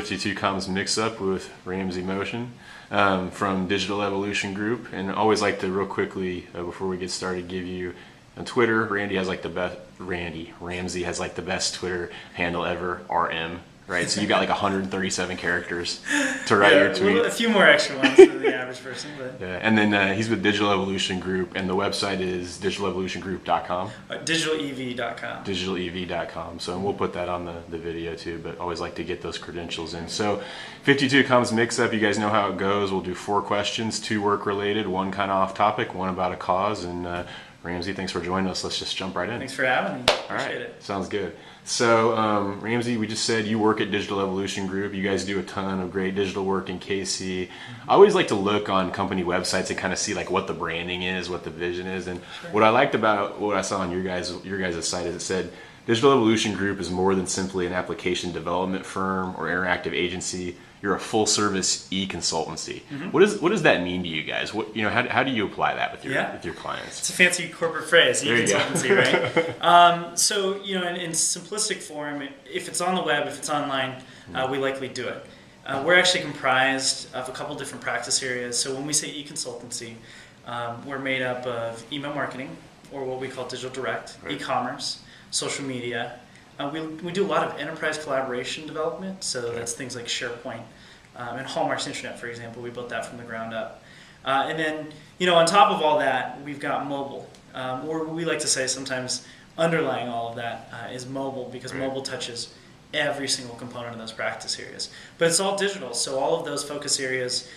52 Comms Mixup with Ramsey Mohsen from Digital Evolution Group. And I always like to real quickly, before we get started, give you on Twitter, Ramsey has like the best Twitter handle ever, RM. Right, so you got like 137 characters to write your tweet. A few more extra ones than the average person, but yeah. And then he's with Digital Evolution Group, and the website is digitalevolutiongroup.com. Digitalev.com. Digitalev.com. So we'll put that on the video too. But always like to get those credentials in. So 52 Comms Mix-Up. You guys know how it goes. We'll do 4 questions, 2 work related, 1 kind of off topic, 1 about a cause. And Ramsey, thanks for joining us. Let's just jump right in. Thanks for having me. Appreciate All right. it. Sounds good. So, Ramsey, we just said you work at Digital Evolution Group. You guys do a ton of great digital work in KC. I always like to look on company websites and kind of see like what the branding is, what the vision is. And what I liked about what I saw on your guys' site is it said Digital Evolution Group is more than simply an application development firm or interactive agency. You're a full-service e-consultancy. Mm-hmm. What does that mean to you guys? How do you apply that with your clients? It's a fancy corporate phrase, e-consultancy, right? So in simplistic form, if it's on the web, if it's online, we likely do it. We're actually comprised of a couple different practice areas. So when we say e-consultancy, we're made up of email marketing, or what we call digital direct, e-commerce, social media. We do a lot of enterprise collaboration development, so that's things like SharePoint and Hallmark's Internet, for example. We built that from the ground up. And then, on top of all that, we've got mobile. Or we like to say sometimes underlying all of that is mobile, because mobile touches every single component of those practice areas. But it's all digital, so all of those focus areas,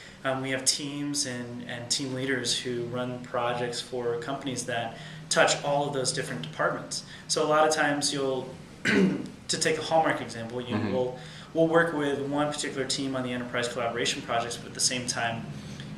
we have teams and team leaders who run projects for companies that touch all of those different departments. So a lot of times to take a Hallmark example, we'll work with one particular team on the enterprise collaboration projects, but at the same time,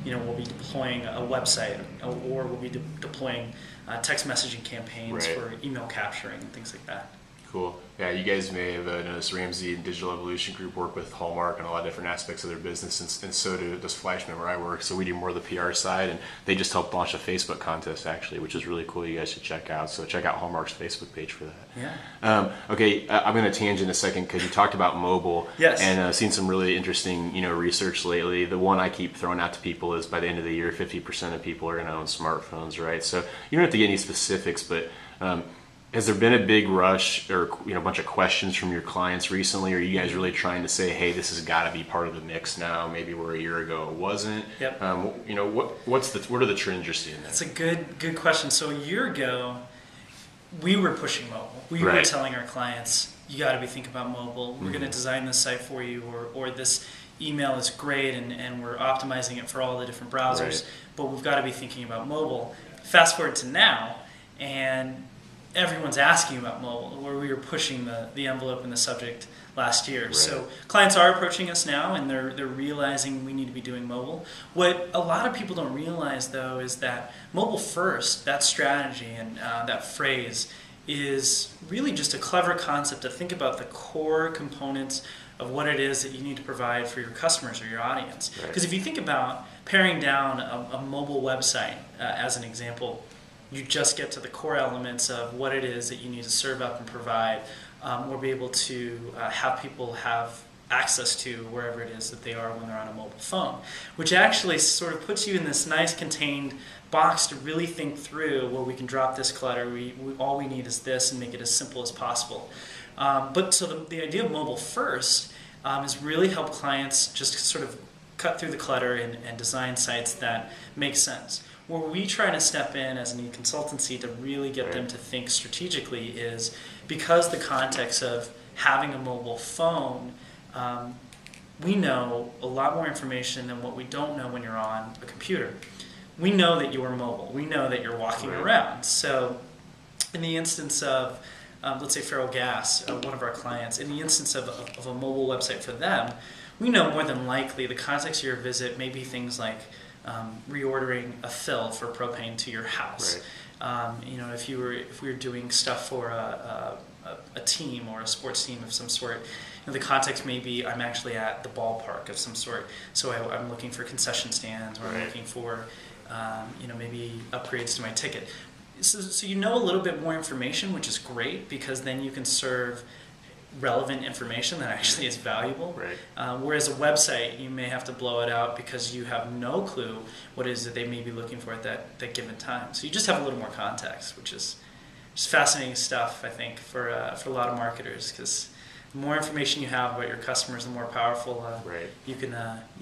we'll be deploying a website, or we'll be deploying text messaging campaigns for email capturing and things like that. Cool. Yeah, you guys may have noticed Ramsey and Digital Evolution Group work with Hallmark on a lot of different aspects of their business, and so does Flashman, where I work. So we do more of the PR side, and they just helped launch a Facebook contest, actually, which is really cool. You guys should check out. So check out Hallmark's Facebook page for that. Yeah. Okay, I'm going to tangent a second because you talked about mobile. Yes. And seen some really interesting, research lately. The one I keep throwing out to people is by the end of the year, 50% of people are going to own smartphones, right? So you don't have to get any specifics, but has there been a big rush or a bunch of questions from your clients recently? Or are you guys really trying to say, hey, this has got to be part of the mix now? Maybe where a year ago it wasn't. Yep. What are the trends you're seeing there? That's a good question. So a year ago, we were pushing mobile. We were telling our clients, you got to be thinking about mobile. We're going to design this site for you, or this email is great, and we're optimizing it for all the different browsers. But we've got to be thinking about mobile. Fast forward to now, and everyone's asking about mobile, where we were pushing the envelope in the subject last year. Right. So clients are approaching us now, and they're realizing we need to be doing mobile. What a lot of people don't realize, though, is that mobile first, that strategy and that phrase, is really just a clever concept to think about the core components of what it is that you need to provide for your customers or your audience. Because if you think about paring down a mobile website, as an example, you just get to the core elements of what it is that you need to serve up and provide, or be able to have people have access to wherever it is that they are when they're on a mobile phone, which actually sort of puts you in this nice contained box to really think through, well, we can drop this clutter, all we need is this, and make it as simple as possible. But so the idea of mobile first is really help clients just sort of cut through the clutter and design sites that make sense. Where we try to step in as an e-consultancy to really get them to think strategically is because the context of having a mobile phone, we know a lot more information than what we don't know when you're on a computer. We know that you are mobile. We know that you're walking around. So in the instance of, let's say Feral Gas, one of our clients, in the instance of a mobile website for them, we know more than likely the context of your visit may be things like reordering a fill for propane to your house. If we were doing stuff for a team or a sports team of some sort, the context may be I'm actually at the ballpark of some sort, so I'm looking for concession stands, or I'm looking for maybe upgrades to my ticket. So you know a little bit more information, which is great, because then you can serve relevant information that actually is valuable. Right. Whereas a website, you may have to blow it out because you have no clue what it is that they may be looking for at that given time. So you just have a little more context, which is just fascinating stuff, I think, for a lot of marketers, because the more information you have about your customers, the more powerful right. you can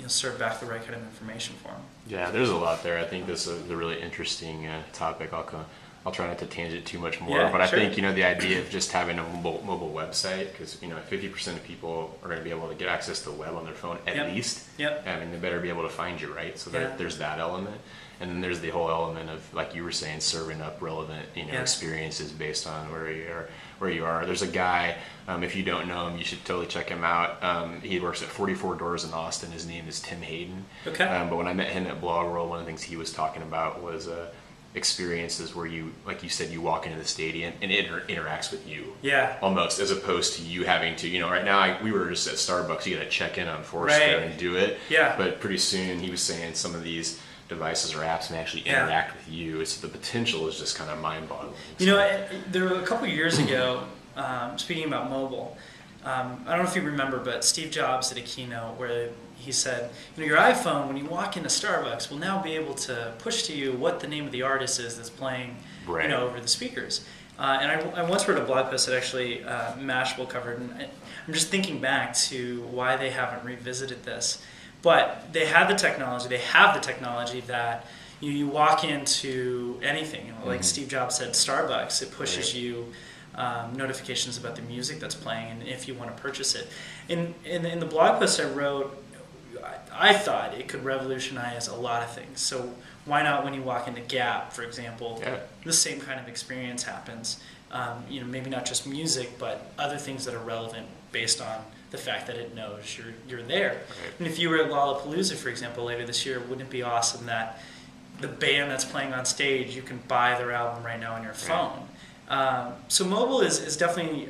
serve back the right kind of information for them. Yeah, there's a lot there. I think this is a really interesting topic. I'll try not to tangent too much more, but sure. I think, the idea of just having a mobile website, because, 50% of people are going to be able to get access to the web on their phone at least. Yep. I mean, they better be able to find you, right? So there's that element. And then there's the whole element of, like you were saying, serving up relevant, experiences based on where you are. There's a guy, if you don't know him, you should totally check him out. He works at 44 Doors in Austin. His name is Tim Hayden. Okay. But when I met him at Blog World, one of the things he was talking about was experiences where you, like you said, you walk into the stadium and it interacts with you. Yeah. Almost, as opposed to you having to, right now we were just at Starbucks, you got to check in on Foursquare and do it. Yeah. But pretty soon he was saying some of these devices or apps may actually interact with you. So the potential is just kind of mind-boggling. There were a couple of years ago, speaking about mobile, I don't know if you remember, but Steve Jobs did a keynote where he said, your iPhone, when you walk into Starbucks, will now be able to push to you what the name of the artist is that's playing, over the speakers. And I once wrote a blog post that actually Mashable covered, and I'm just thinking back to why they haven't revisited this. But they have the technology that you walk into anything, like Steve Jobs said, Starbucks, it pushes you notifications about the music that's playing and if you want to purchase it. In the blog post I wrote, I thought it could revolutionize a lot of things. So why not when you walk into Gap, for example, the same kind of experience happens. Maybe not just music, but other things that are relevant based on the fact that it knows you're there. Right. And if you were at Lollapalooza, for example, later this year, wouldn't it be awesome that the band that's playing on stage, you can buy their album right now on your phone? So mobile is definitely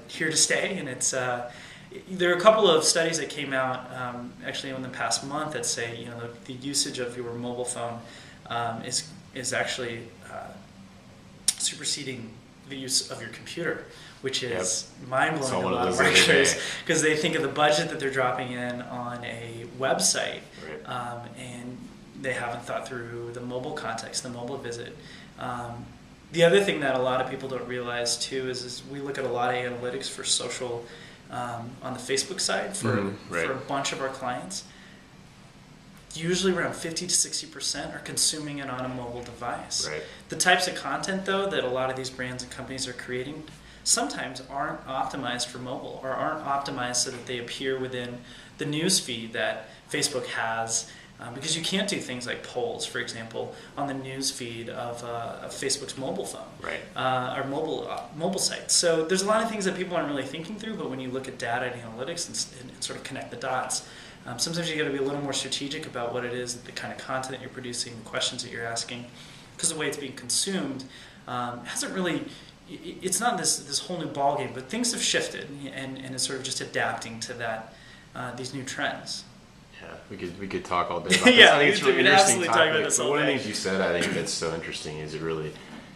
here to stay, and it's there are a couple of studies that came out actually in the past month that say the usage of your mobile phone is actually superseding the use of your computer, which is mind-blowing to a lot of marketers, because they think of the budget that they're dropping in on a website, and they haven't thought through the mobile context, the mobile visit. The other thing that a lot of people don't realize too is we look at a lot of analytics for social on the Facebook side for a bunch of our clients. Usually around 50 to 60% are consuming it on a mobile device. Right. The types of content, though, that a lot of these brands and companies are creating sometimes aren't optimized for mobile, or aren't optimized so that they appear within the news feed that Facebook has, because you can't do things like polls, for example, on the news feed of Facebook's mobile phone, or mobile site. So there's a lot of things that people aren't really thinking through, but when you look at data and analytics and sort of connect the dots, sometimes you got to be a little more strategic about what it is, the kind of content that you're producing, the questions that you're asking, because the way it's being consumed hasn't really. It's not this whole new ballgame, but things have shifted, and it's sort of just adapting to that these new trends. Yeah, we could talk all day about this. I think it's a really interesting topic. But one of the things you said, I think that's so interesting, is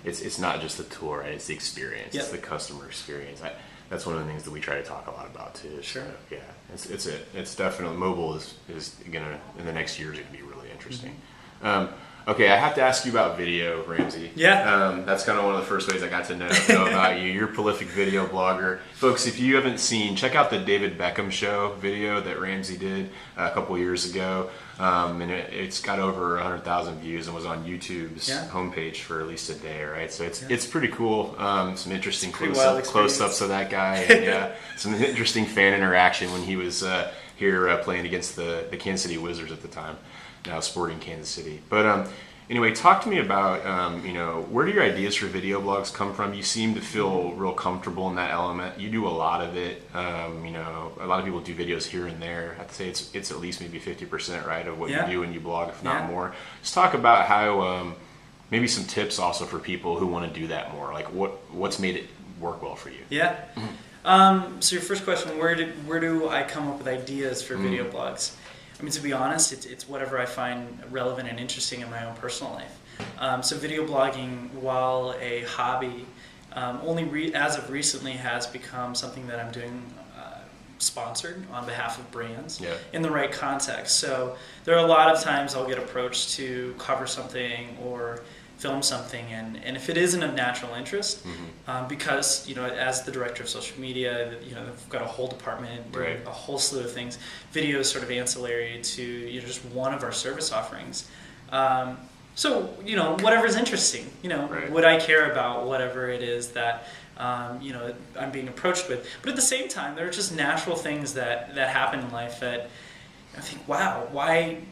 it's not just the tool, right? It's the experience. It's the customer experience. That's one of the things that we try to talk a lot about too. Sure. So, it's definitely mobile is gonna, in the next years, it can be really interesting. Okay, I have to ask you about video, Ramsey. Yeah. That's kind of one of the first ways I got to know about you. You're a prolific video blogger. Folks, if you haven't seen, check out the David Beckham Show video that Ramsey did a couple years ago. And it's got over 100,000 views and was on YouTube's homepage for at least a day, right? So it's pretty cool. Some interesting close-ups of that guy. And, some interesting fan interaction when he was here playing against the Kansas City Wizards at the time. Now Sporting Kansas City. But anyway, talk to me about, where do your ideas for video blogs come from? You seem to feel real comfortable in that element. You do a lot of it. A lot of people do videos here and there. I'd say it's at least maybe 50%, right, of what you do when you blog, if not more. Just talk about how, maybe some tips also for people who want to do that more. Like what's made it work well for you? Yeah. So your first question, where do I come up with ideas for video blogs? I mean, to be honest, it's whatever I find relevant and interesting in my own personal life. So video blogging, while a hobby, only as of recently has become something that I'm doing sponsored on behalf of brands in the right context. So there are a lot of times I'll get approached to cover something or film something, and if it isn't of natural interest, because as the director of social media, I've got a whole department doing a whole slew of things. Video is sort of ancillary to just one of our service offerings. So whatever's interesting, would I care about whatever it is that I'm being approached with? But at the same time, there are just natural things that happen in life that I think, wow, why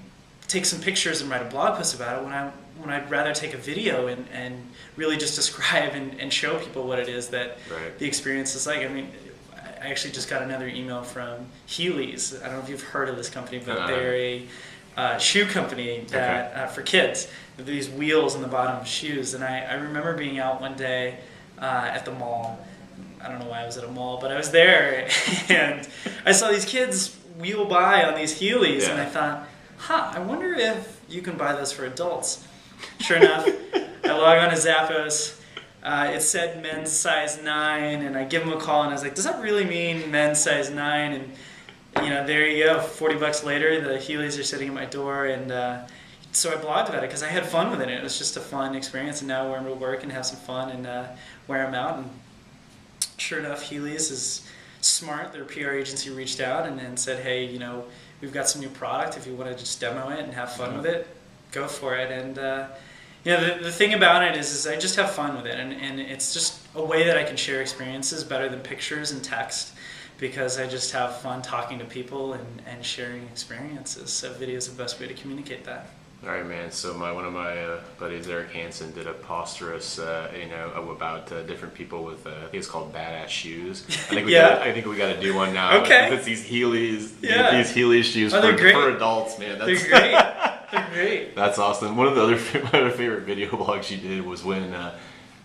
take some pictures and write a blog post about it when I'd rather take a video and really just describe and show people what it is that the experience is like. I mean, I actually just got another email from Heelys. I don't know if you've heard of this company, but they're a shoe company that for kids. These wheels on the bottom of shoes. And I remember being out one day at the mall. I don't know why I was at a mall, but I was there and I saw these kids wheel by on these Heelys, and I thought, I wonder if you can buy those for adults. Sure enough, I log on to Zappos. It said men's size 9, and I give them a call, and I was like, does that really mean men's size 9? And there you go. $40 later, the Heelys are sitting at my door, and so I blogged about it because I had fun with it. It was just a fun experience, and now I wear them to work and have some fun and wear them out. And sure enough, Heelys is smart. Their PR agency reached out and said, hey, we've got some new product. If you want to just demo it and have fun with it, go for it. And the thing about it is I just have fun with it, and it's just a way that I can share experiences better than pictures and text, because I just have fun talking to people and sharing experiences. So video is the best way to communicate that. All right, man. So one of my buddies, Eric Hansen, did a posterous, about different people with I think it's called badass shoes. I think we got to do one now. Okay. It's these Heelys, these Heelys shoes for adults, man. They're great. They're great. That's awesome. One of the other favorite video blogs you did was when.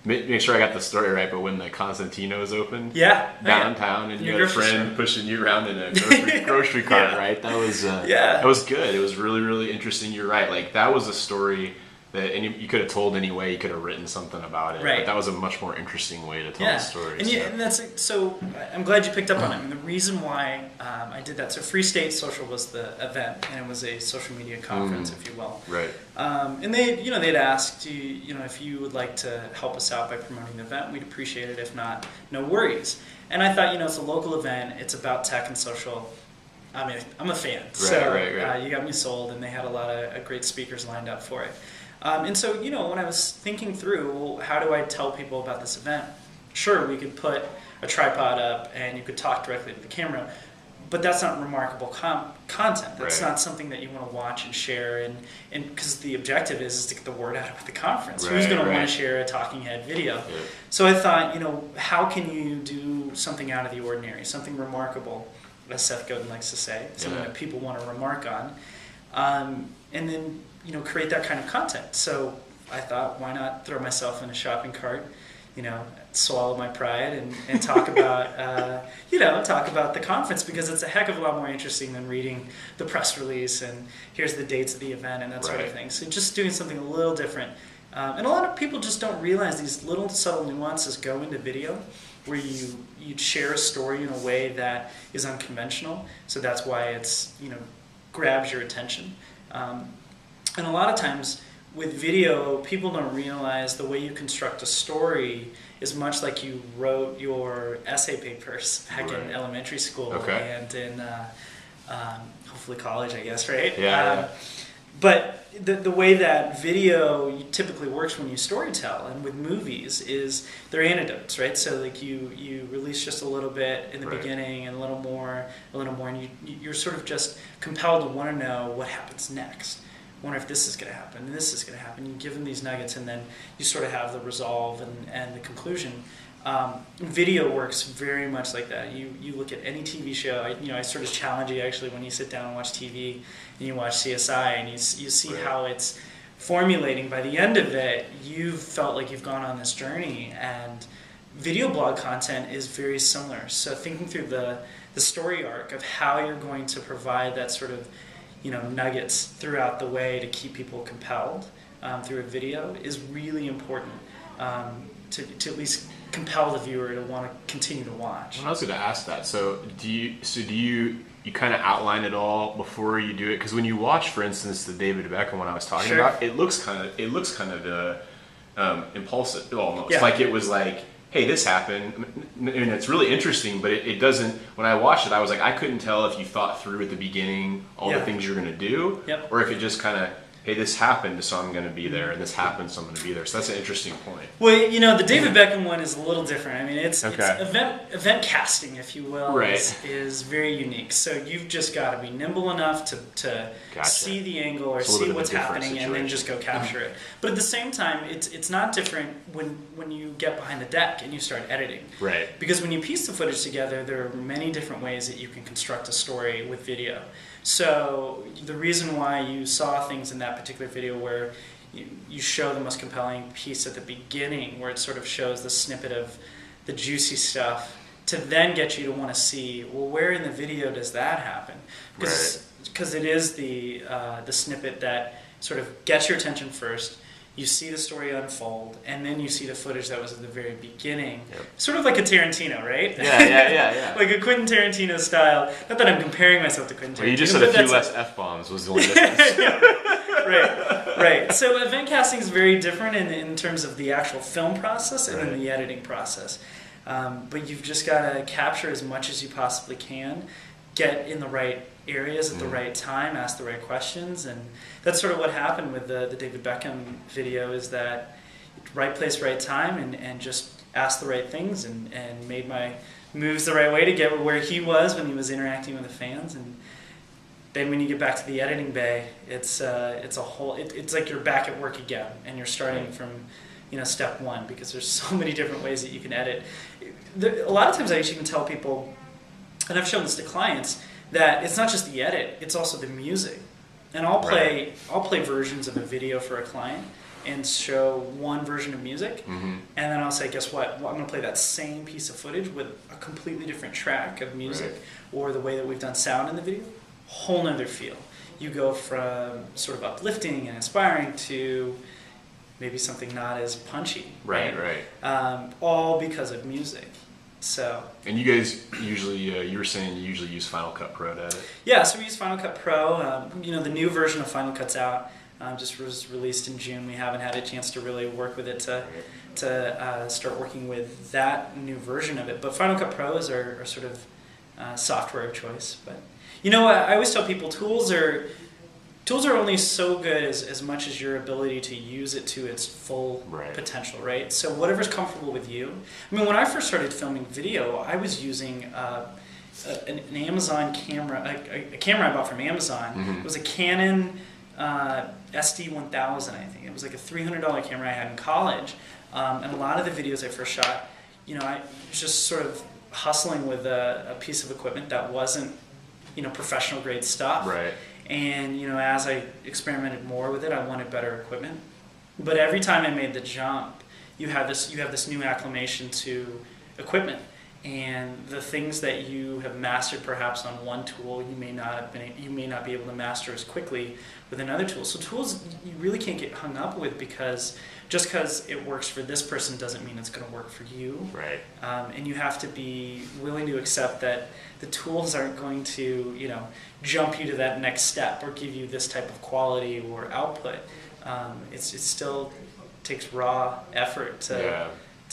Make sure I got the story right, but when the Constantino's opened downtown, and you had a friend pushing you around in a grocery cart, right? That was that was good. It was really, really interesting. You're right. Like, that was a story that you could have told any way. You could have written something about it, but that was a much more interesting way to tell the story. And that's so. I'm glad you picked up on it. And the reason why I did that. So Free State Social was the event, and it was a social media conference, if you will. Right. And they'd asked, if you would like to help us out by promoting the event, we'd appreciate it. If not, no worries. And I thought, it's a local event. It's about tech and social. I mean, I'm a fan. You got me sold, and they had a lot of great speakers lined up for it. And so, when I was thinking through, well, how do I tell people about this event? Sure, we could put a tripod up and you could talk directly to the camera, but that's not remarkable content. That's not something that you want to watch and share, and because the objective is to get the word out about the conference. Who's going to want to share a talking head video? Yeah. So I thought, how can you do something out of the ordinary, something remarkable, as Seth Godin likes to say, something that people want to remark on, and then create that kind of content. So I thought, why not throw myself in a shopping cart, swallow my pride and talk about, talk about the conference, because it's a heck of a lot more interesting than reading the press release and here's the dates of the event and that sort of thing. So just doing something a little different. And a lot of people just don't realize these little subtle nuances go into video, where you share a story in a way that is unconventional. So that's why it's, grabs your attention. And a lot of times with video, people don't realize the way you construct a story is much like you wrote your essay papers back in elementary school and in hopefully college, I guess, right? But the way that video typically works when you storytell, and with movies, is they're anecdotes, right? So like you release just a little bit in the beginning and a little more, and you're sort of just compelled to want to know what happens next. Wonder if this is going to happen, and this is going to happen. You give them these nuggets, and then you sort of have the resolve and the conclusion. Video works very much like that. You look at any TV show. I sort of challenge you, actually, when you sit down and watch TV and you watch CSI, and you see how it's formulating. By the end of it, you've felt like you've gone on this journey, and video blog content is very similar. So thinking through the story arc of how you're going to provide that sort of nuggets throughout the way to keep people compelled through a video is really important. to at least compel the viewer to want to continue to watch. Well, I was going to ask that. So do you kind of outline it all before you do it? Because when you watch, for instance, the David Beckham one I was talking about, it looks kind of impulsive almost. Yeah. Like it was like, hey, this happened, and it's really interesting, but it doesn't. When I watched it, I was like, I couldn't tell if you thought through at the beginning all the things you're going to do, or if it just kind of, hey, this happened, so I'm going to be there, and this happened, so I'm going to be there. So that's an interesting point. Well, the David Beckham one is a little different. I mean, it's event casting, if you will, is very unique. So you've just got to be nimble enough to see the angle or see what's happening and then just go capture it. But at the same time, it's not different when you get behind the deck and you start editing. Right. Because when you piece the footage together, there are many different ways that you can construct a story with video. So the reason why you saw things in that particular video where you show the most compelling piece at the beginning, where it sort of shows the snippet of the juicy stuff, to then get you to want to see, well, where in the video does that happen? Because it is the snippet that sort of gets your attention first. You see the story unfold, and then you see the footage that was at the very beginning. Yep. Sort of like a Tarantino, right? Yeah. Like a Quentin Tarantino style. Not that I'm comparing myself to Quentin Tarantino. Well, you just said a few less F-bombs was the only difference. Right. So event casting is very different in terms of the actual film process and then the editing process. But you've just got to capture as much as you possibly can, get in the right areas at the right time, ask the right questions, and that's sort of what happened with the David Beckham video, is that right place, right time, and just asked the right things and made my moves the right way to get where he was when he was interacting with the fans. And then when you get back to the editing bay, it's like you're back at work again, and you're starting from step one, because there's so many different ways that you can edit. A lot of times I actually can tell people, and I've shown this to clients, that it's not just the edit, it's also the music. And I'll play versions of a video for a client and show one version of music, and then I'll say, guess what? Well, I'm going to play that same piece of footage with a completely different track of music, or the way that we've done sound in the video, whole nother feel. You go from sort of uplifting and inspiring to maybe something not as punchy. Right. All because of music. So. And you guys usually, you were saying you usually use Final Cut Pro to edit? Yeah, so we use Final Cut Pro. The new version of Final Cut's out. Just was released in June. We haven't had a chance to really work with it to start working with that new version of it. But Final Cut Pro is our sort of software of choice. But I always tell people tools are only so good as much as your ability to use it to its full potential, right? So whatever's comfortable with you. I mean, when I first started filming video, I was using an Amazon camera, a camera I bought from Amazon. It was a Canon SD1000, I think. It was like a $300 camera I had in college. And a lot of the videos I first shot, I was just sort of hustling with a piece of equipment that wasn't, professional grade stuff. Right. And as I experimented more with it, I wanted better equipment. But every time I made the jump, you have this new acclimation to equipment, and the things that you have mastered perhaps on one tool, you may not be able to master as quickly with another tool. So tools you really can't get hung up with, because just because it works for this person doesn't mean it's going to work for you. Right. And you have to be willing to accept that the tools aren't going to, jump you to that next step or give you this type of quality or output. It still takes raw effort to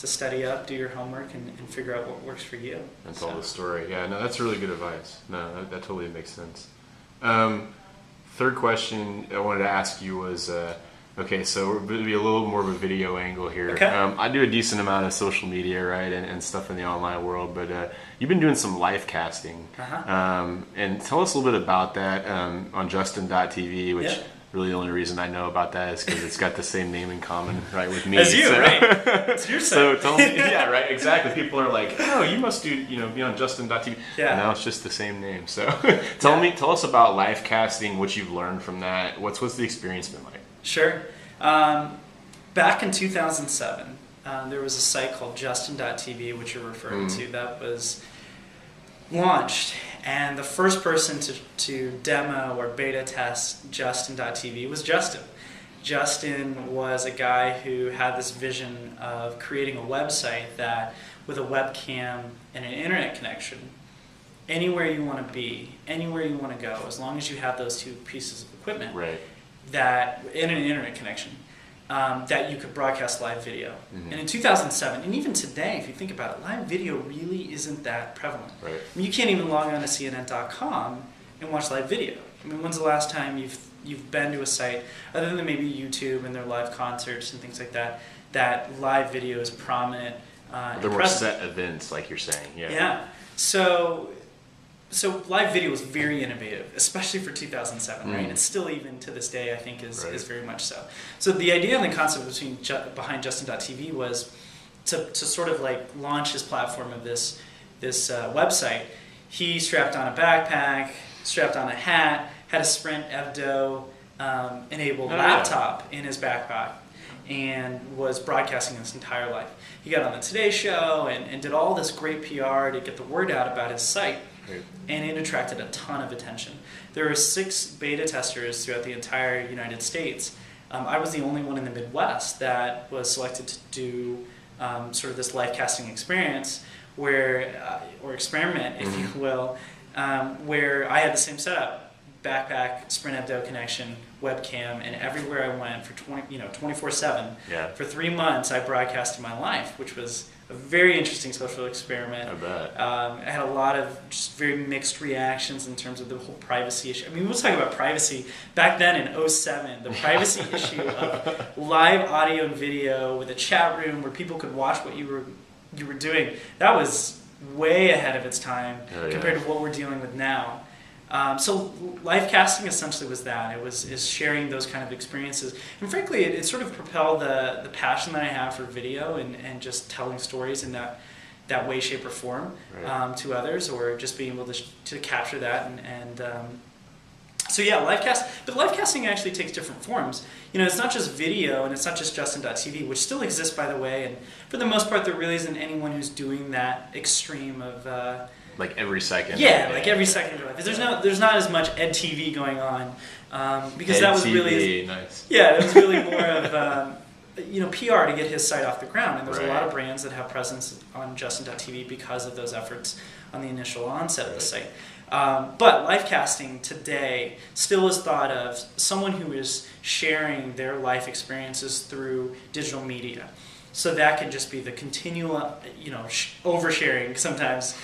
study up, do your homework, and figure out what works for you. And tell the story. Yeah, no, that's really good advice. No, that totally makes sense. Third question I wanted to ask you was, okay, so we're going to be a little more of a video angle here. Okay. I do a decent amount of social media, right, and stuff in the online world, but you've been doing some live casting. And tell us a little bit about that on Justin.tv, which really the only reason I know about that is because it's got the same name in common, right, with me. As you, right? It's your site. So tell me, yeah, right, exactly. People are like, oh, you must do, be on Justin.tv. Yeah. No, it's just the same name. So tell us about live casting, what you've learned from that. What's the experience been like? Sure. Back in 2007, there was a site called Justin.tv, which you're referring to, that was launched. And the first person to demo or beta test Justin.tv was Justin. Justin was a guy who had this vision of creating a website that, with a webcam and an internet connection, anywhere you want to be, anywhere you want to go, as long as you have those two pieces of equipment, right, that and an internet connection, that you could broadcast live video. And in 2007, and even today, if you think about it, live video really isn't that prevalent. right. I mean, you can't even log on to CNN.com and watch live video. I mean, when's the last time you've been to a site, other than maybe YouTube and their live concerts and things like that, that live video is prominent? They're more set events, like you're saying. Yeah. Yeah. So live video was very innovative, especially for 2007, right? And still, even to this day, I think is very much so. So the idea and the concept behind Justin.tv was to sort of like launch his platform of this website. He strapped on a backpack, strapped on a hat, had a Sprint Evdo enabled laptop in his backpack, and was broadcasting his entire life. He got on the Today Show and did all this great PR to get the word out about his site. Right. And it attracted a ton of attention. There were 6 beta testers throughout the entire United States. I was the only one in the Midwest that was selected to do sort of this live casting experience, where or experiment, if you will, where I had the same setup: backpack, Sprint Evdo connection, webcam, and everywhere I went for 24/7. Yeah. For 3 months, I broadcasted my life, which was a very interesting social experiment. I bet. I had a lot of just very mixed reactions in terms of the whole privacy issue. I mean, we'll talk about privacy. Back then in 2007, the privacy issue of live audio and video with a chat room where people could watch what you were doing, that was way ahead of its time compared to what we're dealing with now. So live casting essentially was that. Is sharing those kind of experiences. And frankly, it sort of propelled the passion that I have for video and just telling stories in that way, shape, or form to others, or just being able to capture that. So yeah, live cast. But live casting actually takes different forms. You know, it's not just video, and it's not just Justin.tv, which still exists, by the way. And for the most part, there really isn't anyone who's doing that extreme of... like every second. Yeah, like every second of your life. There's not as much EdTV going on because that was really nice. Yeah, it was really more of PR to get his site off the ground, and there's a lot of brands that have presence on Justin.tv because of those efforts on the initial onset of the site. But live casting today still is thought of someone who is sharing their life experiences through digital media. So that can just be the continual, oversharing sometimes,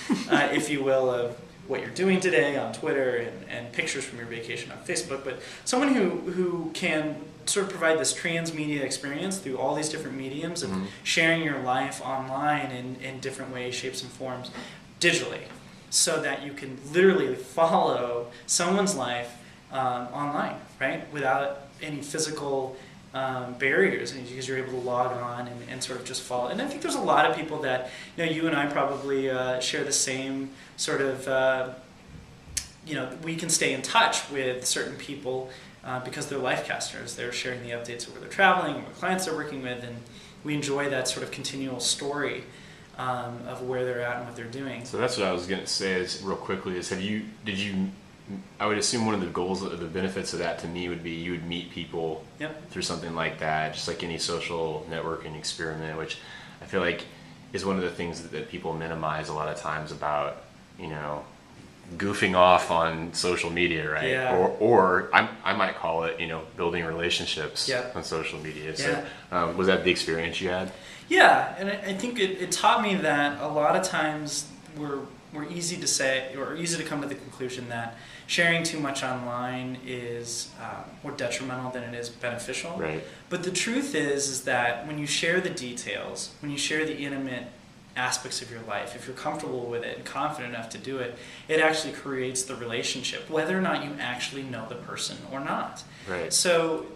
if you will, of what you're doing today on Twitter and pictures from your vacation on Facebook. But someone who can sort of provide this transmedia experience through all these different mediums of sharing your life online in different ways, shapes, and forms digitally, so that you can literally follow someone's life online, right, without any physical barriers, because you're able to log on and sort of just follow. And I think there's a lot of people that, you and I probably share the same sort of, we can stay in touch with certain people because they're life casters. They're sharing the updates of where they're traveling, what clients they're working with, and we enjoy that sort of continual story of where they're at and what they're doing. So that's what I was going to say is real quickly is I would assume one of the goals, the benefits of that to me would be you would meet people through something like that, just like any social networking experiment, which I feel like is one of the things that people minimize a lot of times about, goofing off on social media, right? Yeah. Or I might call it, building relationships on social media. So was that the experience you had? Yeah, and I think it taught me that a lot of times we're easy to say, or easy to come to the conclusion that sharing too much online is more detrimental than it is beneficial. Right. But the truth is that when you share the details, when you share the intimate aspects of your life, if you're comfortable with it and confident enough to do it, it actually creates the relationship, whether or not you actually know the person or not. Right. So,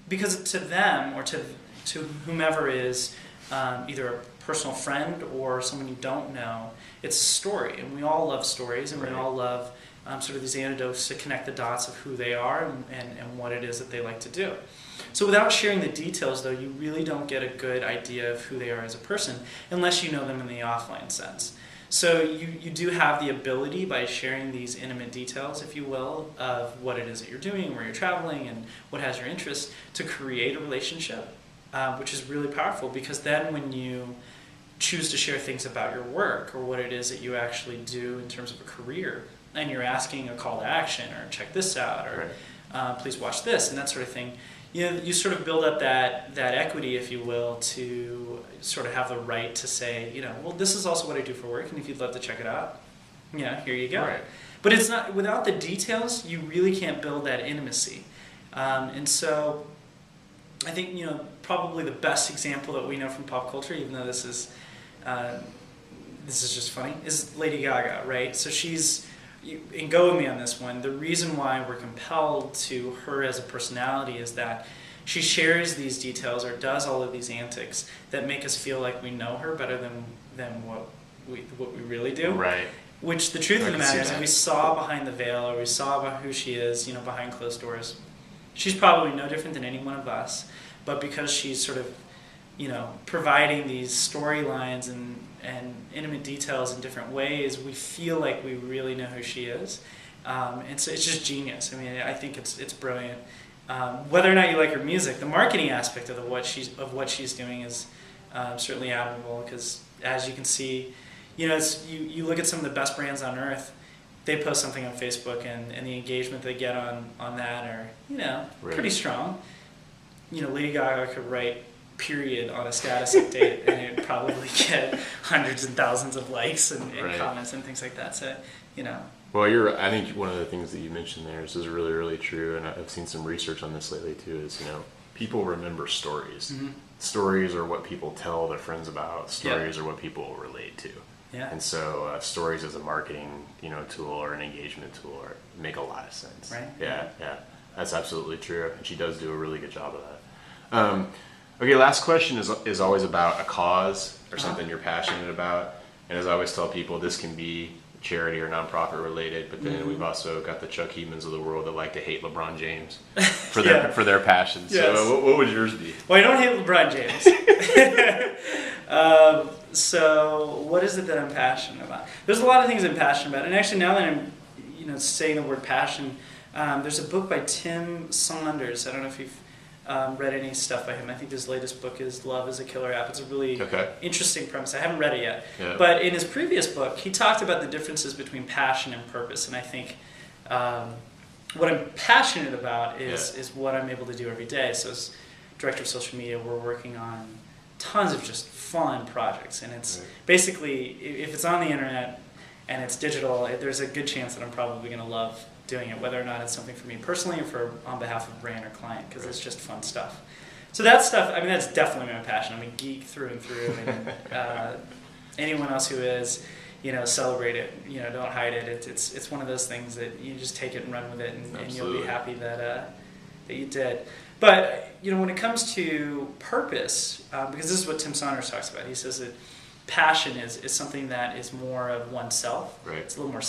because to them or to whomever is either a personal friend or someone you don't know, it's a story, and we all love stories, and we all love sort of these anecdotes to connect the dots of who they are and what it is that they like to do. So without sharing the details, though, you really don't get a good idea of who they are as a person unless you know them in the offline sense. So you do have the ability, by sharing these intimate details, if you will, of what it is that you're doing, where you're traveling, and what has your interest, to create a relationship, which is really powerful, because then when you choose to share things about your work or what it is that you actually do in terms of a career, and you're asking a call to action, or check this out, or please watch this, and that sort of thing, you sort of build up that equity, if you will, to sort of have the right to say, well, this is also what I do for work, and if you'd love to check it out, here you go. Right. But it's not, without the details, you really can't build that intimacy. And so I think, probably the best example that we know from pop culture, even though this is just funny, is Lady Gaga, right? So and go with me on this one. The reason why we're compelled to her as a personality is that she shares these details, or does all of these antics that make us feel like we know her better than what we really do. Right. Which the truth of the matter is, that we saw behind the veil, or we saw about who she is, behind closed doors. She's probably no different than any one of us, but because she's sort of, providing these storylines and intimate details in different ways, we feel like we really know who she is. And so it's just genius. I mean, I think it's brilliant. Whether or not you like her music, the marketing aspect of what she's doing is certainly admirable, because as you can see, you look at some of the best brands on earth, they post something on Facebook, and the engagement they get on that are, pretty strong. Lady Gaga could write period on a status update, and it'd probably get hundreds and thousands of likes and comments and things like that. So, Well, I think one of the things that you mentioned there is really, really true, and I've seen some research on this lately too, is, people remember stories. Mm-hmm. Stories are what people tell their friends about. Stories are what people relate to. Yeah. And so stories as a marketing, tool or an engagement tool make a lot of sense. Right. Yeah. That's absolutely true. And she does do a really good job of that. Okay, last question is always about a cause or something you're passionate about. And as I always tell people, this can be charity or nonprofit related, but then we've also got the Chuck Heemans of the world that like to hate LeBron James for their passion. Yes. So what would yours be? Well, I don't hate LeBron James. So what is it that I'm passionate about? There's a lot of things I'm passionate about. And actually, now that I'm saying the word passion, there's a book by Tim Saunders. I don't know if you've read any stuff by him. I think his latest book is Love is a Killer App. It's a really interesting premise. I haven't read it yet. Yeah. But in his previous book, he talked about the differences between passion and purpose. And I think what I'm passionate about is what I'm able to do every day. So as director of social media, we're working on tons of just fun projects. And it's basically, if it's on the internet and it's digital, there's a good chance that I'm probably going to love doing it, whether or not it's something for me personally or on behalf of brand or client, because it's just fun stuff. So that stuff, that's definitely my passion. I'm a geek through and through, and anyone else who is, celebrate it. Don't hide it. It's one of those things that you just take it and run with it, and you'll be happy that you did. But when it comes to purpose, because this is what Tim Saunders talks about, he says that passion is something that is more of oneself. Right. It's a little more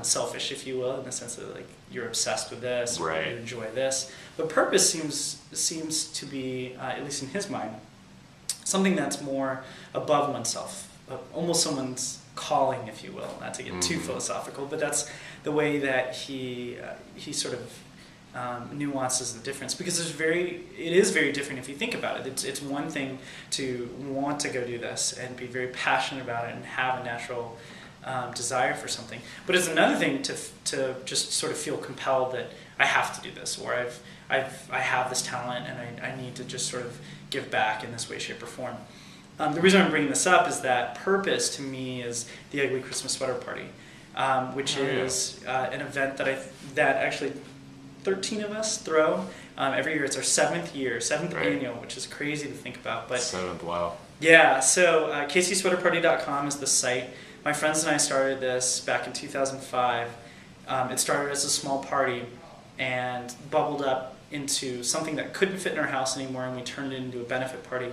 selfish, if you will, in the sense that you're obsessed with this, or you enjoy this. But purpose seems to be, at least in his mind, something that's more above oneself, almost someone's calling, if you will. Not to get too philosophical, but that's the way that he sort of nuances the difference, because it is very different if you think about it. It's one thing to want to go do this and be very passionate about it and have a natural desire for something, but it's another thing to just sort of feel compelled that I have to do this, or I have this talent and I need to just sort of give back in this way, shape, or form. The reason I'm bringing this up is that purpose to me is the Ugly Christmas Sweater Party, which is an event that actually 13 of us throw every year. It's our seventh annual, which is crazy to think about. But 7th, wow. Yeah, so kcsweaterparty.com is the site. My friends and I started this back in 2005. It started as a small party and bubbled up into something that couldn't fit in our house anymore, and we turned it into a benefit party.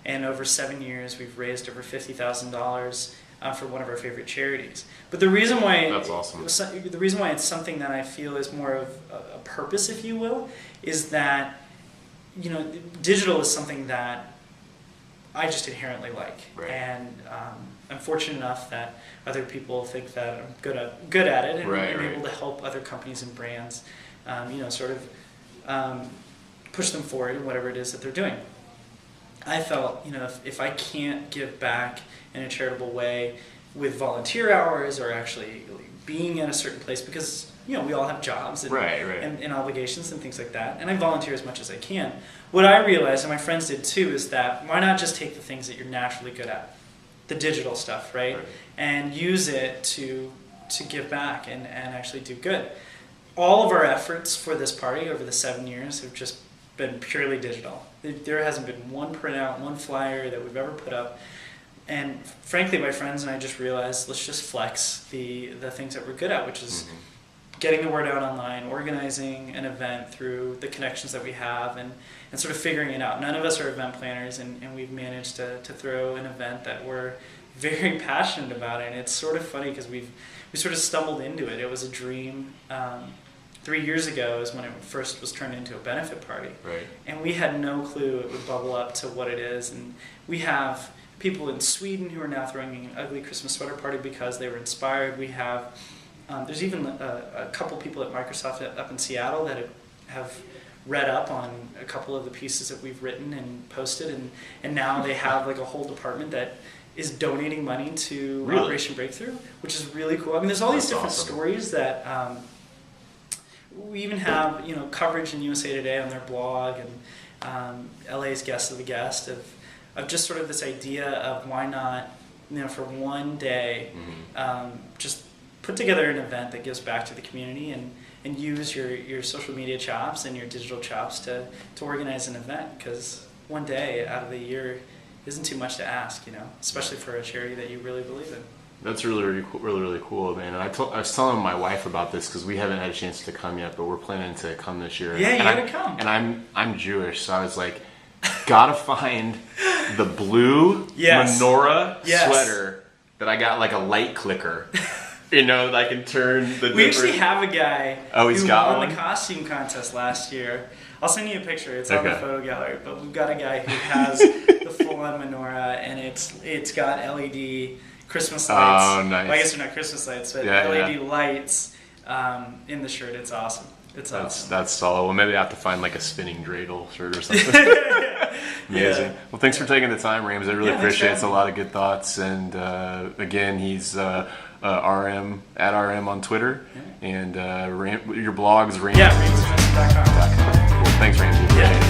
And over 7 years, we've raised over $50,000 for one of our favorite charities. But the reason why that's awesome. The reason why it's something that I feel is more of a purpose, if you will, is that digital is something that I just inherently like. Right. And I'm fortunate enough that other people think that I'm good at it, and able to help other companies and brands, sort of push them forward in whatever it is that they're doing. I felt, if I can't give back in a charitable way with volunteer hours or actually being in a certain place, because we all have jobs and, and obligations and things like that, and I volunteer as much as I can. What I realized, and my friends did too, is that why not just take the things that you're naturally good at, the digital stuff, right? And use it to give back and actually do good. All of our efforts for this party over the 7 years have just been purely digital. There hasn't been one printout, one flyer that we've ever put up. And frankly, my friends and I just realized, let's just flex the things that we're good at, which is getting the word out online, organizing an event through the connections that we have, and sort of figuring it out. None of us are event planners, and we've managed to throw an event that we're very passionate about. And it's sort of funny because we sort of stumbled into it. It was a dream. 3 years ago is when it first was turned into a benefit party. Right. And we had no clue it would bubble up to what it is. And we have people in Sweden who are now throwing an ugly Christmas sweater party because they were inspired. We have, there's even a couple people at Microsoft up in Seattle that have read up on a couple of the pieces that we've written and posted. And now they have like a whole department that is donating money to Operation Breakthrough, which is really cool. I mean, there's all these different stories that... we even have, coverage in USA Today on their blog, and LA's Guest of the Guest of just sort of this idea of why not, for one day, just put together an event that gives back to the community and use your social media chops and your digital chops to organize an event, because one day out of the year isn't too much to ask, especially for a charity that you really believe in. That's really cool, man. And I was telling my wife about this because we haven't had a chance to come yet, but we're planning to come this year. Yeah, you gotta come. And I'm Jewish, so I was like, gotta find the blue menorah sweater that I got like a light clicker. That I can turn the. We actually have a guy who won the costume contest last year. I'll send you a picture. It's on the photo gallery. But we've got a guy who has the full-on menorah, and it's got LED Christmas lights. Oh, nice. Well, I guess they're not Christmas lights, but LED lights in the shirt. It's awesome. Awesome. That's solid. Well, maybe I have to find like a spinning dreidel shirt or something. Amazing. Yeah. Well, thanks for taking the time, Rams. I really appreciate it. It's a lot of good thoughts. And again, he's RM at RM on Twitter, and your blog's Ramsey. Yeah, RamseyMosen.com. Cool. Thanks, Ramsey. Yeah.